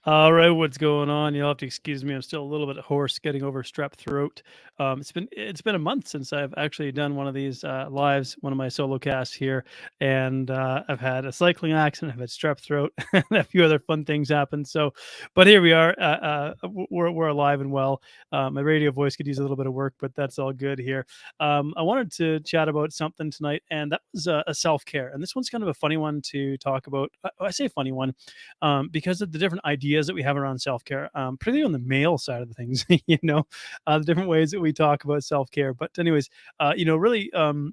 All right, what's going on? You'll have to excuse me. I'm still a little bit hoarse, getting over strep throat. It's been a month since I've actually done one of these lives, one of my solo casts here, and I've had a cycling accident, I've had strep throat, and a few other fun things happen. So, but here we are. We're alive and well. My radio voice could use a little bit of work, but that's all good here. I wanted to chat about something tonight, and that was a self care. And this one's kind of a funny one to talk about. I say funny one because of the different ideas that we have around self care, particularly on the male side of the things, the different ways that we talk about self care. But, anyways, really, the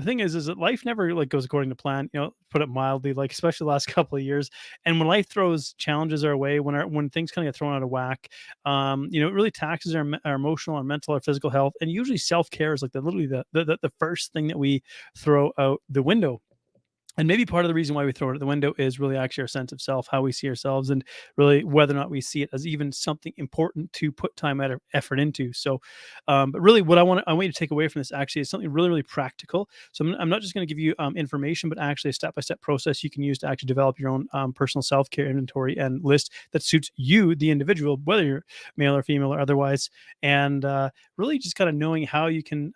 thing is that life never like goes according to plan. Put it mildly, like especially the last couple of years. And when life throws challenges our way, when things kind of get thrown out of whack, it really taxes our emotional, our mental, our physical health. And usually, self care is like literally the first thing that we throw out the window. And maybe part of the reason why we throw it out the window is really actually our sense of self, how we see ourselves, and really whether or not we see it as even something important to put time and effort into. So, but really, what I want you to take away from this actually is something really, really practical. So, I'm not just going to give you information, but actually a step by step process you can use to actually develop your own personal self care inventory and list that suits you, the individual, whether you're male or female or otherwise. And really, just kind of knowing how you can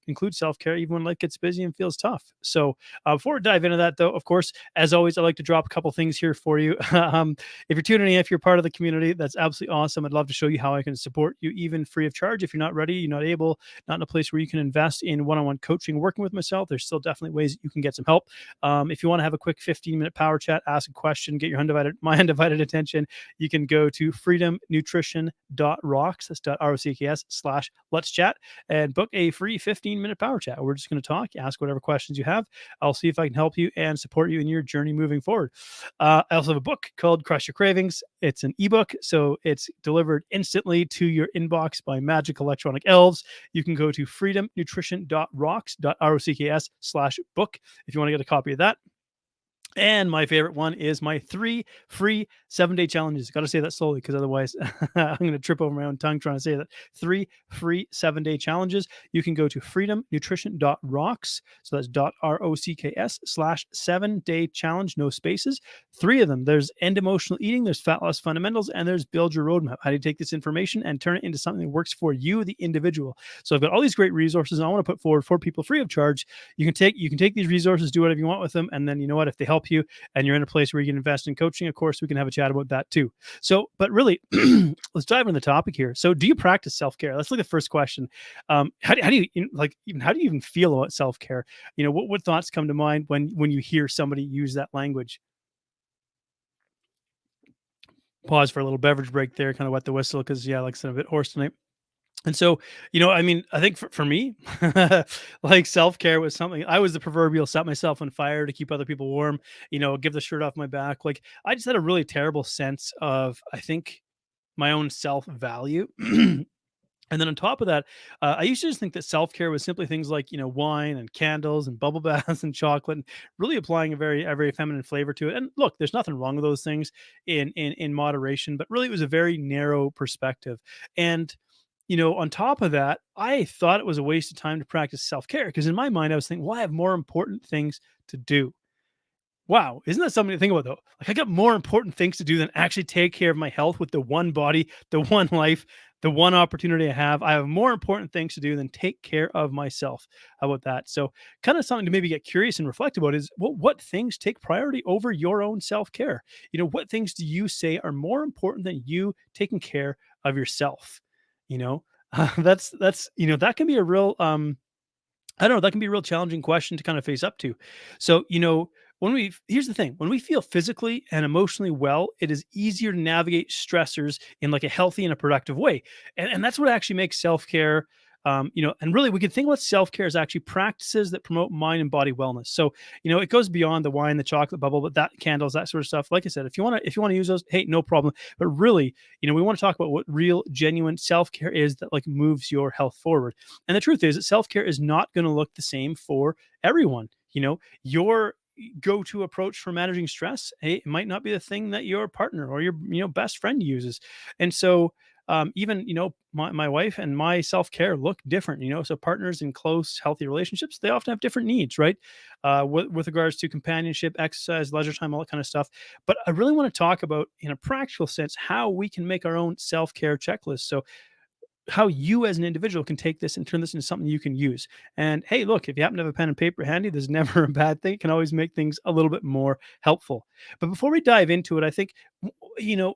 include self care even when life gets busy and feels tough. So, before we dive into that, though, of course, as always, I like to drop a couple things here for you. If you're tuning in, if you're part of the community, that's absolutely awesome. I'd love to show you how I can support you, even free of charge. If you're not ready, you're not able, not in a place where you can invest in one-on-one coaching, working with myself, there's still definitely ways that you can get some help. If you want to have a quick 15-minute power chat, ask a question, get your my undivided attention, you can go to freedomnutrition.rocks, that's .rocks slash let's chat, and book a free 15-minute power chat. We're just going to talk, ask whatever questions you have. I'll see if I can help you and support you in your journey moving forward. I also have a book called Crush Your Cravings. It's an ebook, so it's delivered instantly to your inbox by magic electronic elves. You can go to freedomnutrition.rocks slash book if you want to get a copy of that. And my favorite one is my 3 free 7-day challenges. Got to say that slowly because otherwise I'm going to trip over my own tongue trying to say that. 3 free 7-day challenges. You can go to freedomnutrition.rocks. So that's .rocks slash 7-day challenge, no spaces. 3 of them. There's End Emotional Eating, there's Fat Loss Fundamentals, and there's Build Your Roadmap. How do you take this information and turn it into something that works for you, the individual? So I've got all these great resources I want to put forward for people free of charge. You can take these resources, do whatever you want with them, and then you know what? If they help you and you're in a place where you can invest in coaching, of course, we can have a chat about that too. So, but really, let's dive into the topic here. So, do you practice self care? Let's look at the first question. How do you like? Even how do you even feel about self care? What thoughts come to mind when you hear somebody use that language? Pause for a little beverage break there, kind of wet the whistle because yeah, like I said, I'm a bit hoarse tonight. And so, I think for me, like self care was something I was the proverbial set myself on fire to keep other people warm, give the shirt off my back. Like I just had a really terrible sense of, I think, my own self value. And then on top of that, I used to just think that self care was simply things like, wine and candles and bubble baths and chocolate, and really applying a very feminine flavor to it. And look, there's nothing wrong with those things in moderation, but really it was a very narrow perspective. And on top of that, I thought it was a waste of time to practice self care because in my mind, I was thinking, well, I have more important things to do. Wow, isn't that something to think about though? Like I got more important things to do than actually take care of my health with the one body, the one life, the one opportunity I have. I have more important things to do than take care of myself. How about that? So, kind of something to maybe get curious and reflect about is what things take priority over your own self-care? What things do you say are more important than you taking care of yourself? You know, that can be a real I don't know, that can be a real challenging question to kind of face up to. So, here's the thing, when we feel physically and emotionally well, it is easier to navigate stressors in like a healthy and a productive way. And that's what actually makes self-care. And really we can think about self-care as actually practices that promote mind and body wellness. So, it goes beyond the wine, the chocolate bubble, but that candles, that sort of stuff. Like I said, if you want to use those, hey, no problem. But really, we want to talk about what real, genuine self-care is that like moves your health forward. And the truth is that self-care is not going to look the same for everyone. Your go-to approach for managing stress, hey, it might not be the thing that your partner or your best friend uses. And so Even, my wife and my self-care look different, so partners in close, healthy relationships, they often have different needs, right? With regards to companionship, exercise, leisure time, all that kind of stuff. But I really want to talk about, in a practical sense, how we can make our own self-care checklist. So how you as an individual can take this and turn this into something you can use. And hey, look, if you happen to have a pen and paper handy, there's never a bad thing. It can always make things a little bit more helpful. But before we dive into it, I think, you know,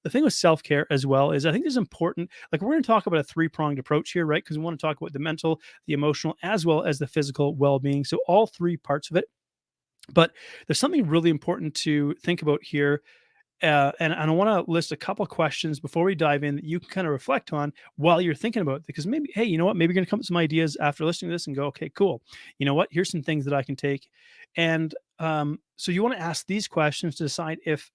the thing with self care as well is I think it's important. Like, we're going to talk about a three-pronged approach here, right? Because we want to talk about the mental, the emotional, as well as the physical well being. So, all three parts of it. But there's something really important to think about here, and I want to list a couple questions before we dive in that you can kind of reflect on while you're thinking about it. Because maybe, hey, you know what? Maybe you're going to come up with some ideas after listening to this and go, okay, cool. You know what? Here's some things that I can take. And so you want to ask these questions to decide if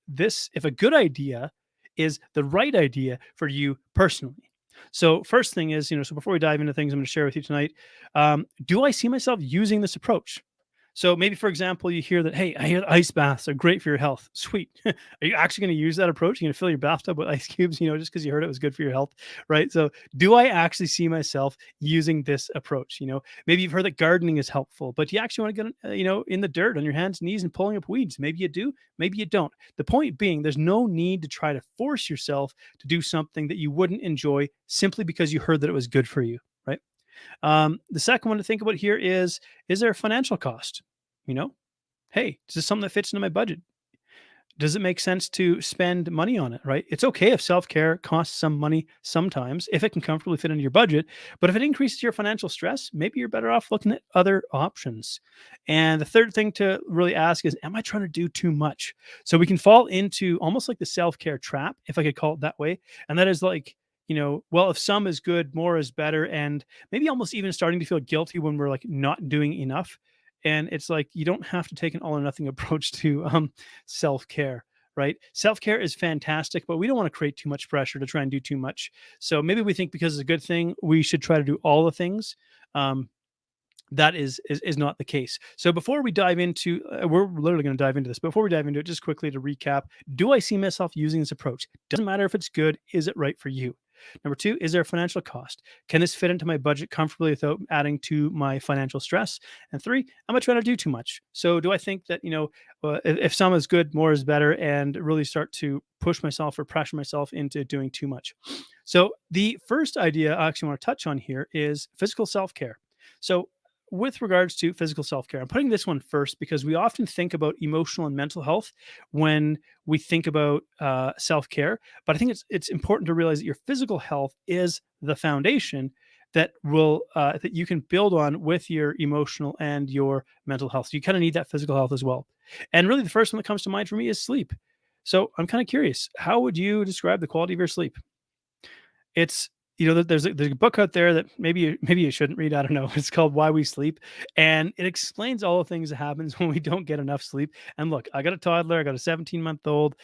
a good idea is the right idea for you personally. So first thing is, so before we dive into things I'm going to share with you tonight, do I see myself using this approach? So maybe, for example, you hear that, hey, I hear ice baths are great for your health. Sweet. Are you actually going to use that approach? You're going to fill your bathtub with ice cubes, just because you heard it was good for your health, right? So do I actually see myself using this approach? Maybe you've heard that gardening is helpful, but you actually want to get, in the dirt on your hands and knees and pulling up weeds. Maybe you do, maybe you don't. The point being, there's no need to try to force yourself to do something that you wouldn't enjoy simply because you heard that it was good for you, right? The second one to think about here is there a financial cost? You know, hey, is this something that fits into my budget? Does it make sense to spend money on it, right? It's okay if self-care costs some money sometimes, if it can comfortably fit into your budget. But if it increases your financial stress, maybe you're better off looking at other options. And the third thing to really ask is, am I trying to do too much? So we can fall into almost like the self-care trap, if I could call it that way. And that is like, well, if some is good, more is better. And maybe almost even starting to feel guilty when we're like not doing enough. And it's like, you don't have to take an all or nothing approach to self care, right? Self care is fantastic, but we don't want to create too much pressure to try and do too much. So maybe we think because it's a good thing, we should try to do all the things. That is not the case. So before we dive into, we're literally going to dive into this. Before we dive into it, just quickly to recap: do I see myself using this approach? Doesn't matter if it's good. Is it right for you? Number two, is there a financial cost? Can this fit into my budget comfortably without adding to my financial stress? And three, am I trying to do too much? So do I think that, if some is good, more is better, and really start to push myself or pressure myself into doing too much? So the first idea I actually want to touch on here is physical self care. So with regards to physical self-care, I'm putting this one first because we often think about emotional and mental health when we think about self-care. But I think it's important to realize that your physical health is the foundation that you can build on with your emotional and your mental health. So you kind of need that physical health as well. And really, the first one that comes to mind for me is sleep. So I'm kind of curious, how would you describe the quality of your sleep? It's there's a book out there that maybe you shouldn't read, I don't know. It's called Why We Sleep, and it explains all the things that happens when we don't get enough sleep. And look, I got a toddler, I got a 17-month-old,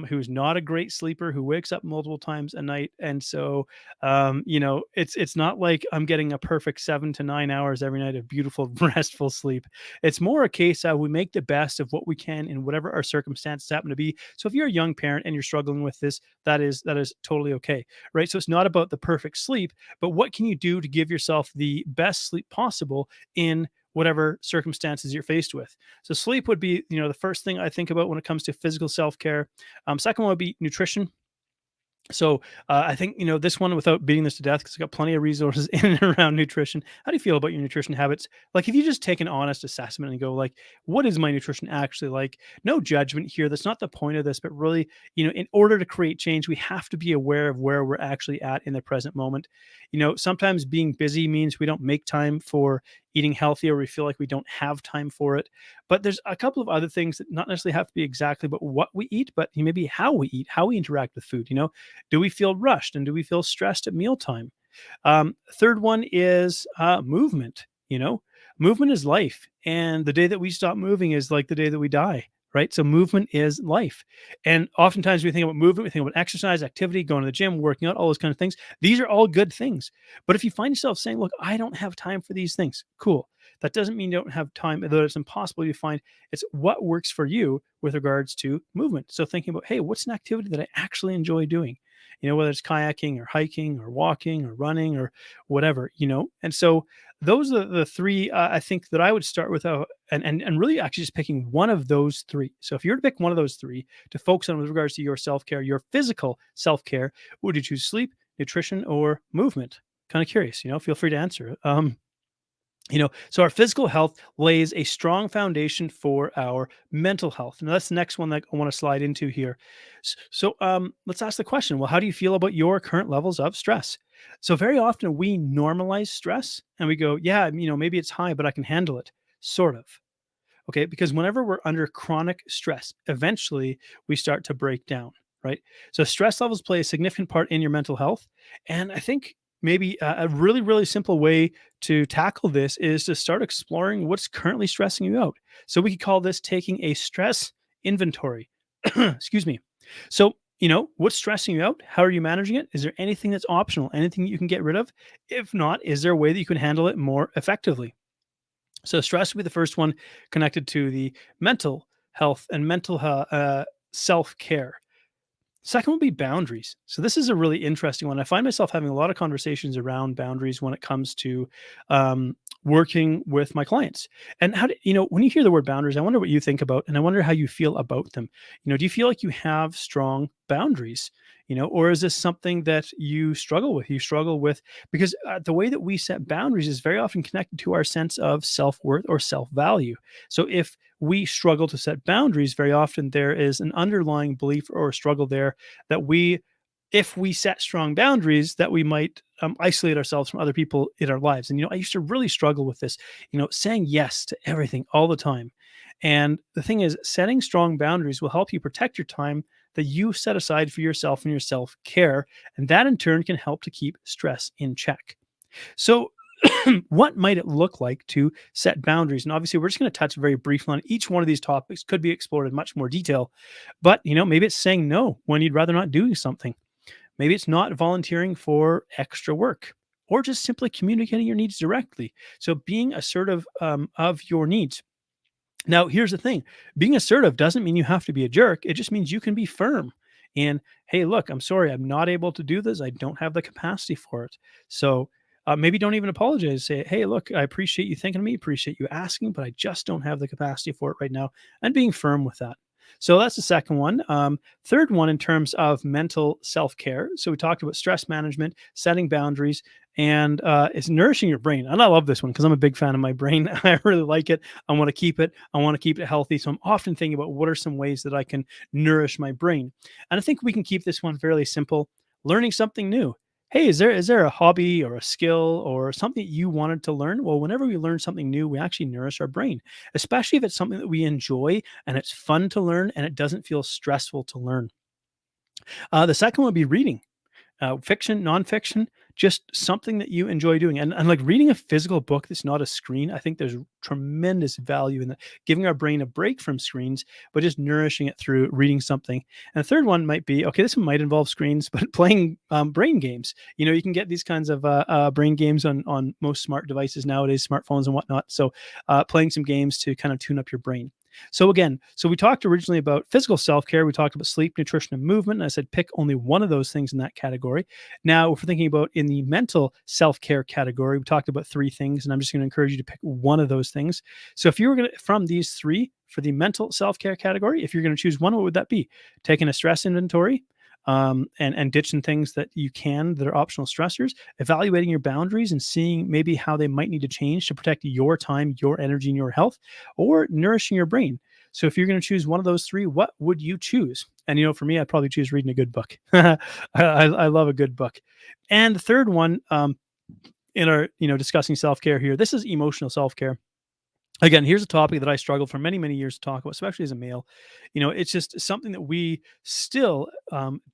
who's not a great sleeper, who wakes up multiple times a night, and so, it's not like I'm getting a perfect 7 to 9 hours every night of beautiful, restful sleep. It's more a case of we make the best of what we can in whatever our circumstances happen to be. So if you're a young parent and you're struggling with this, that is totally okay, right? So it's not about the perfect sleep, but what can you do to give yourself the best sleep possible in whatever circumstances you're faced with? So sleep would be, the first thing I think about when it comes to physical self-care. Second one would be nutrition. So I think this one, without beating this to death, because I've got plenty of resources in and around nutrition. How do you feel about your nutrition habits? Like, if you just take an honest assessment and go, like, what is my nutrition actually like? No judgment here. That's not the point of this. But really, in order to create change, we have to be aware of where we're actually at in the present moment. Sometimes being busy means we don't make time for eating healthy, or we feel like we don't have time for it. But there's a couple of other things that not necessarily have to be exactly about what we eat, but maybe how we eat, how we interact with food. Do we feel rushed, and do we feel stressed at mealtime? Third one is movement. Movement is life, and the day that we stop moving is like the day that we die. Right. So movement is life. And oftentimes we think about movement, we think about exercise, activity, going to the gym, working out, all those kind of things. These are all good things. But if you find yourself saying, look, I don't have time for these things, cool. That doesn't mean you don't have time, though it's impossible to find. It's what works for you with regards to movement. So thinking about, hey, what's an activity that I actually enjoy doing? whether it's kayaking or hiking or walking or running or whatever. And so those are the three I think that I would start with, and really actually just picking one of those three. So if you were to pick one of those three to focus on with regards to your self care, your physical self care, would you choose sleep, nutrition, or movement? Kind of curious. Feel free to answer it. So our physical health lays a strong foundation for our mental health. Now that's the next one that I want to slide into here. Let's ask the question. Well, how do you feel about your current levels of stress? So very often we normalize stress and we go, yeah, maybe it's high, but I can handle it. Sort of. Okay, because whenever we're under chronic stress, eventually we start to break down, right? So stress levels play a significant part in your mental health. And I think maybe a really, really simple way to tackle this is to start exploring what's currently stressing you out. So we could call this taking a stress inventory. Excuse me. So, what's stressing you out? How are you managing it? Is there anything that's optional? Anything you can get rid of? If not, is there a way that you can handle it more effectively? So stress would be the first one, connected to the mental health and self care. Second would be boundaries. So this is a really interesting one. I find myself having a lot of conversations around boundaries when it comes to working with my clients. And when you hear the word boundaries, I wonder what you think about, and I wonder how you feel about them. Do you feel like you have strong boundaries? Or is this something that you struggle with? You struggle with because the way that we set boundaries is very often connected to our sense of self worth or self value. So if we struggle to set boundaries, very often there is an underlying belief or struggle there that if we set strong boundaries, that we might isolate ourselves from other people in our lives. And I used to really struggle with this, saying yes to everything all the time. And the thing is, setting strong boundaries will help you protect your time that you set aside for yourself and your self care, and that in turn can help to keep stress in check. So, what might it look like to set boundaries? And obviously, we're just going to touch very briefly on each one of these topics. Could be explored in much more detail, but maybe it's saying no when you'd rather not doing something. Maybe it's not volunteering for extra work, or just simply communicating your needs directly. So, being assertive of your needs. Now, here's the thing, being assertive doesn't mean you have to be a jerk. It just means you can be firm. And hey, look, I'm sorry, I'm not able to do this. I don't have the capacity for it. So maybe don't even apologize. Say, hey, look, I appreciate you thinking of me, appreciate you asking, but I just don't have the capacity for it right now. And being firm with that. So that's the second one. Third one, in terms of mental self care. So we talked about stress management, setting boundaries, and it's nourishing your brain. And I love this one because I'm a big fan of my brain. I really like it. I want to keep it. I want to keep it healthy. So I'm often thinking about what are some ways that I can nourish my brain. And I think we can keep this one fairly simple. Learning something new. Hey, is there a hobby or a skill or something that you wanted to learn? Well, whenever we learn something new, we actually nourish our brain, especially if it's something that we enjoy and it's fun to learn and it doesn't feel stressful to learn. The second one would be reading, fiction, nonfiction, just something that you enjoy doing. And like reading a physical book that's not a screen, I think there's tremendous value in that, giving our brain a break from screens, but just nourishing it through reading something. And the third one might be, okay, this one might involve screens, but playing brain games. You can get these kinds of brain games on most smart devices nowadays, smartphones and whatnot. So playing some games to kind of tune up your brain. So we talked originally about physical self-care. We talked about sleep, nutrition, and movement. And I said pick only one of those things in that category. Now, if we're thinking about in the mental self-care category, we talked about three things, and I'm just going to encourage you to pick one of those things. So if you were going to, from these three, for the mental self-care category, if you're going to choose one, what would that be? Taking a stress inventory, and ditching things that you can that are optional stressors, evaluating your boundaries and seeing maybe how they might need to change to protect your time, your energy, and your health, or nourishing your brain. So if you're going to choose one of those three, what would you choose? And for me, I'd probably choose reading a good book. I love a good book. And the third one, in our discussing self care here, this is emotional self care. Again, here's a topic that I struggled for many, many years to talk about, especially as a male. It's just something that we still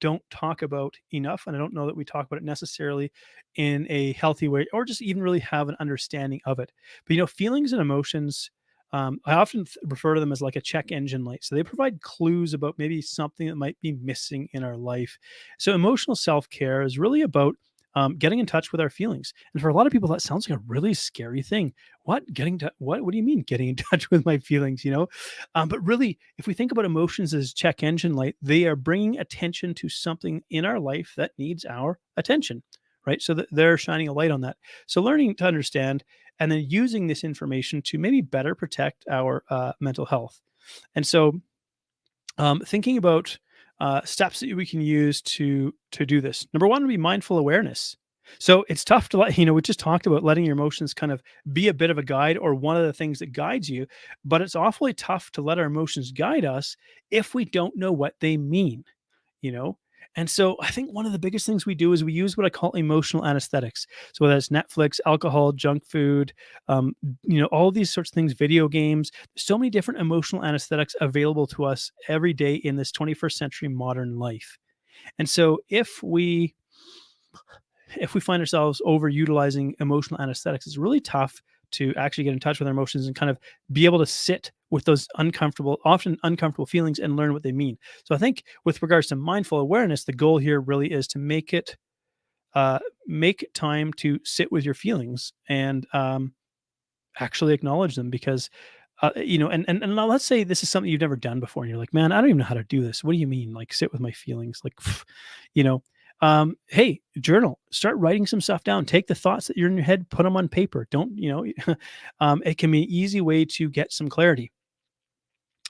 don't talk about enough. And I don't know that we talk about it necessarily in a healthy way or just even really have an understanding of it. But, feelings and emotions, I often refer to them as like a check engine light. So they provide clues about maybe something that might be missing in our life. So emotional self care is really about getting in touch with our feelings. And for a lot of people, that sounds like a really scary thing. What getting to what? What do you mean getting in touch with my feelings? But really, if we think about emotions as check engine light, they are bringing attention to something in our life that needs our attention, right? So that they're shining a light on that. So learning to understand and then using this information to maybe better protect our mental health. And so thinking about steps that we can use to do this. Number one would be mindful awareness. So it's tough to let we just talked about letting your emotions kind of be a bit of a guide or one of the things that guides you, but it's awfully tough to let our emotions guide us if we don't know what they mean you know? And so I think one of the biggest things we do is we use what I call emotional anesthetics. So whether it's Netflix, alcohol, junk food, all these sorts of things, video games, so many different emotional anesthetics available to us every day in this 21st century modern life. And so if we find ourselves overutilizing emotional anesthetics, it's really tough to actually get in touch with our emotions and kind of be able to sit with those often uncomfortable feelings and learn what they mean. So I think with regards to mindful awareness, the goal here really is to make time to sit with your feelings and actually acknowledge them because and now let's say this is something you've never done before and you're like, man, I don't even know how to do this. What do you mean, like sit with my feelings? Like you know hey, journal, start writing some stuff down, take the thoughts that you're in your head, put them on paper. Don't it can be an easy way to get some clarity.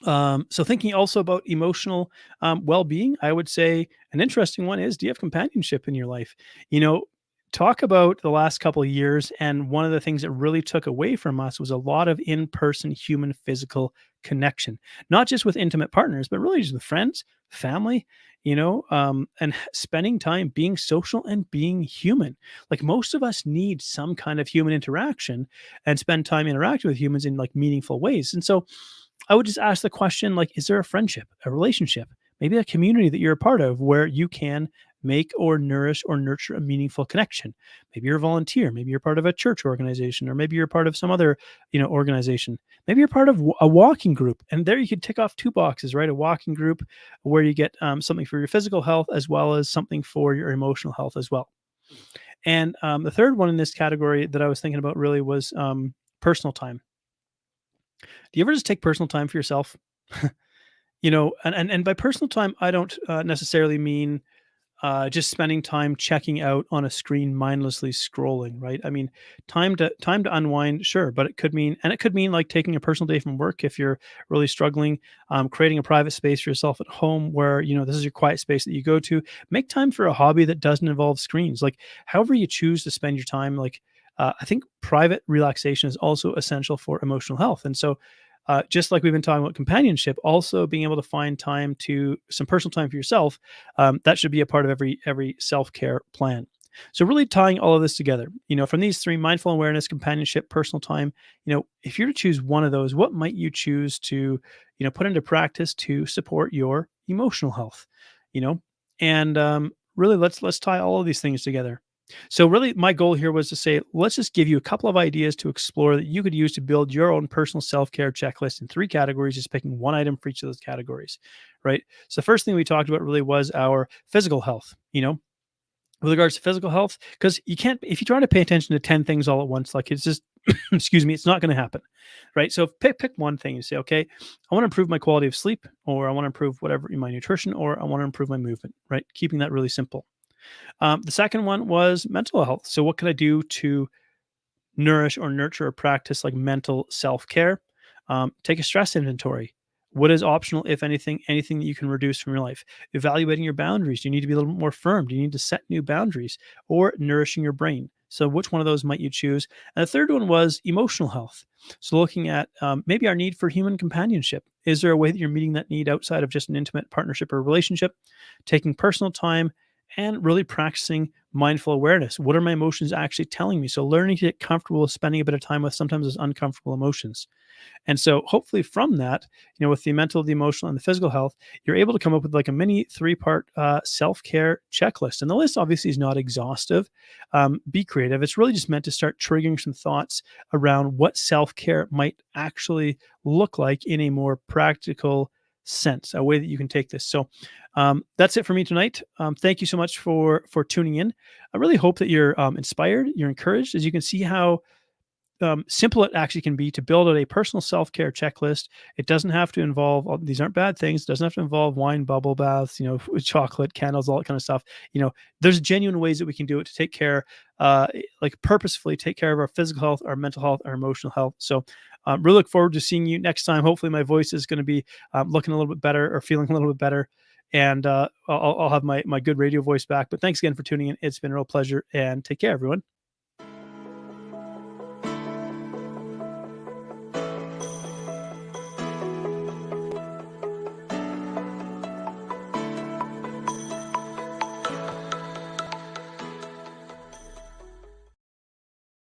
So thinking also about emotional well-being, I would say an interesting one is, do you have companionship in your life? You know, talk about the last couple of years, and one of the things that really took away from us was a lot of in-person human physical connection, not just with intimate partners, but really just with friends, family, and spending time being social and being human. Like most of us need some kind of human interaction and spend time interacting with humans in like meaningful ways. And so I would just ask the question, like, is there a friendship, a relationship, maybe a community that you're a part of where you can make or nourish or nurture a meaningful connection? Maybe you're a volunteer, maybe you're part of a church organization, or maybe you're part of some other, organization. Maybe you're part of a walking group, and there you could tick off two boxes, right? A walking group where you get something for your physical health as well as something for your emotional health as well. And the third one in this category that I was thinking about really was personal time. Do you ever just take personal time for yourself? And by personal time, I don't necessarily mean just spending time checking out on a screen, mindlessly scrolling, right? I mean, time to unwind, sure, but it could mean like taking a personal day from work if you're really struggling, creating a private space for yourself at home where this is your quiet space that you go to. Make time for a hobby that doesn't involve screens, like however you choose to spend your time. Like, I think private relaxation is also essential for emotional health, and so just like we've been talking about companionship, also being able to find some personal time for yourself, that should be a part of every self care plan. So really tying all of this together, from these three: mindful awareness, companionship, personal time. If you're to choose one of those, what might you choose to, put into practice to support your emotional health? You know, and really let's tie all of these things together. So really my goal here was to say, let's just give you a couple of ideas to explore that you could use to build your own personal self-care checklist in three categories, just picking one item for each of those categories, right? So the first thing we talked about really was our physical health, with regards to physical health, because you can't, if you try to pay attention to 10 things all at once, like it's just, excuse me, it's not going to happen, right? So pick one thing and say, okay, I want to improve my quality of sleep, or I want to improve whatever in my nutrition, or I want to improve my movement, right? Keeping that really simple. The second one was mental health. So, what can I do to nourish or nurture a practice like mental self care? Take a stress inventory. What is optional, if anything that you can reduce from your life? Evaluating your boundaries. Do you need to be a little bit more firm? Do you need to set new boundaries, or nourishing your brain? So, which one of those might you choose? And the third one was emotional health. So, looking at maybe our need for human companionship. Is there a way that you're meeting that need outside of just an intimate partnership or relationship? Taking personal time and really practicing mindful awareness. What are my emotions actually telling me? So learning to get comfortable with spending a bit of time with sometimes those uncomfortable emotions. And so hopefully from that, with the mental, the emotional, and the physical health, you're able to come up with like a mini three-part self-care checklist. And the list obviously is not exhaustive. Be creative. It's really just meant to start triggering some thoughts around what self-care might actually look like in a more practical, sense, a way that you can take this. So that's it for me tonight. Thank you so much for tuning in. I really hope that you're inspired, you're encouraged, as you can see how simple it actually can be to build out a personal self-care checklist. It doesn't have to involve these aren't bad things. It doesn't have to involve wine, bubble baths, with chocolate, candles, all that kind of stuff. There's genuine ways that we can do it to take care, like purposefully take care of our physical health, our mental health, our emotional health. So really look forward to seeing you next time. Hopefully my voice is going to be looking a little bit better or feeling a little bit better. And I'll have my good radio voice back. But thanks again for tuning in. It's been a real pleasure, and take care, everyone.